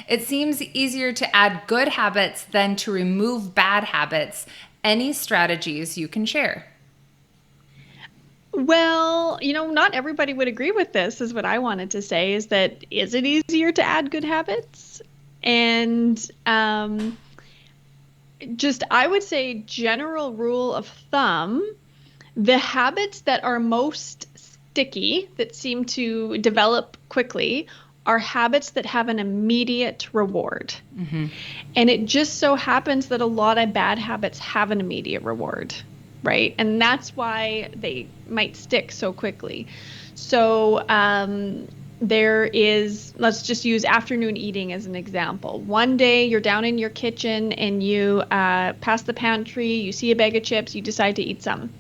It seems easier to add good habits than to remove bad habits. Any strategies you can share? Well, not everybody would agree with this, is what I wanted to say, is it easier to add good habits? And just, I would say, general rule of thumb, the habits that are most sticky, that seem to develop quickly, are habits that have an immediate reward. Mm-hmm. And it just so happens that a lot of bad habits have an immediate reward, right? And that's why they might stick so quickly. So, let's just use afternoon eating as an example. One day you're down in your kitchen and you pass the pantry, you see a bag of chips, you decide to eat some.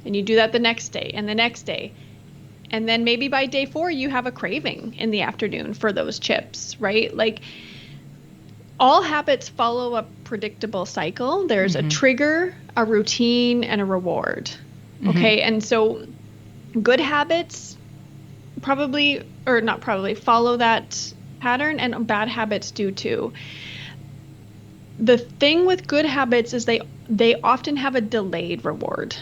And you do that the next day and the next day. And then maybe by day 4, you have a craving in the afternoon for those chips, right? Like, all habits follow a predictable cycle. There's a Mm-hmm. trigger, a routine, and a reward. Mm-hmm. Okay. And so good habits probably, or not probably, follow that pattern, and bad habits do too. The thing with good habits is they often have a delayed reward.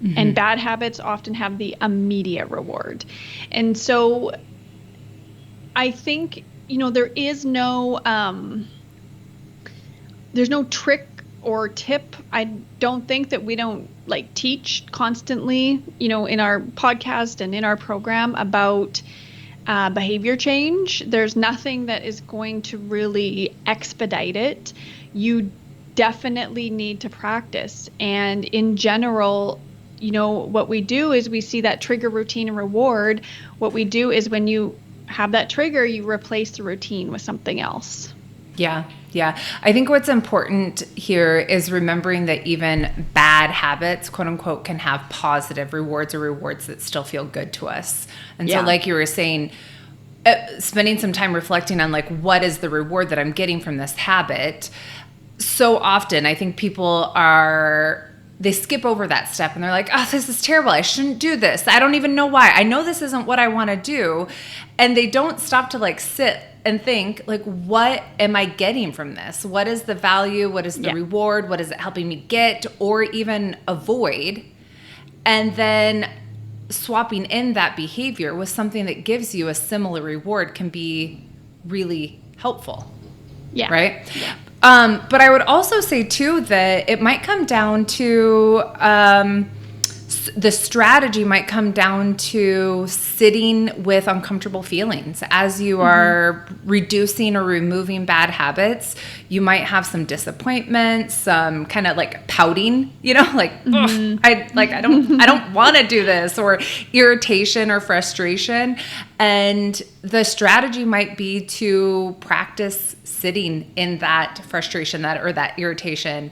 And Mm-hmm. bad habits often have the immediate reward. And so I think, there's no trick or tip. I don't think that we don't like teach constantly, in our podcast and in our program about behavior change. There's nothing that is going to really expedite it. You definitely need to practice. And in general, what we do is we see that trigger, routine, and reward. What we do is when you have that trigger, you replace the routine with something else. Yeah. Yeah. I think what's important here is remembering that even bad habits, quote unquote, can have positive rewards or rewards that still feel good to us. And so, Yeah. like you were saying, spending some time reflecting on like, what is the reward that I'm getting from this habit? So often, I think they skip over that step and they're like, oh, this is terrible. I shouldn't do this. I don't even know why. I know this isn't what I want to do. And they don't stop to like sit and think like, what am I getting from this? What is the value? What is the Yeah. reward? What is it helping me get or even avoid? And then swapping in that behavior with something that gives you a similar reward can be really helpful. Yeah. Right? Yeah. But I would also say too that it might come down to the strategy might come down to sitting with uncomfortable feelings as you are reducing or removing bad habits. You might have some disappointment, some kind of like pouting, like, "Ugh, I don't want to do this," or irritation or frustration. And the strategy might be to practice sitting in that frustration, that irritation,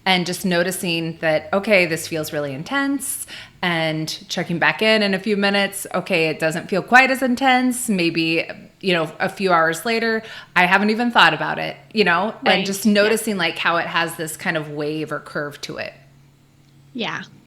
and just noticing that, okay, this feels really intense, and checking back in a few minutes. Okay, it doesn't feel quite as intense. Maybe, a few hours later, I haven't even thought about it, and Right. just Yeah. noticing like how it has this kind of wave or curve to it. Yeah.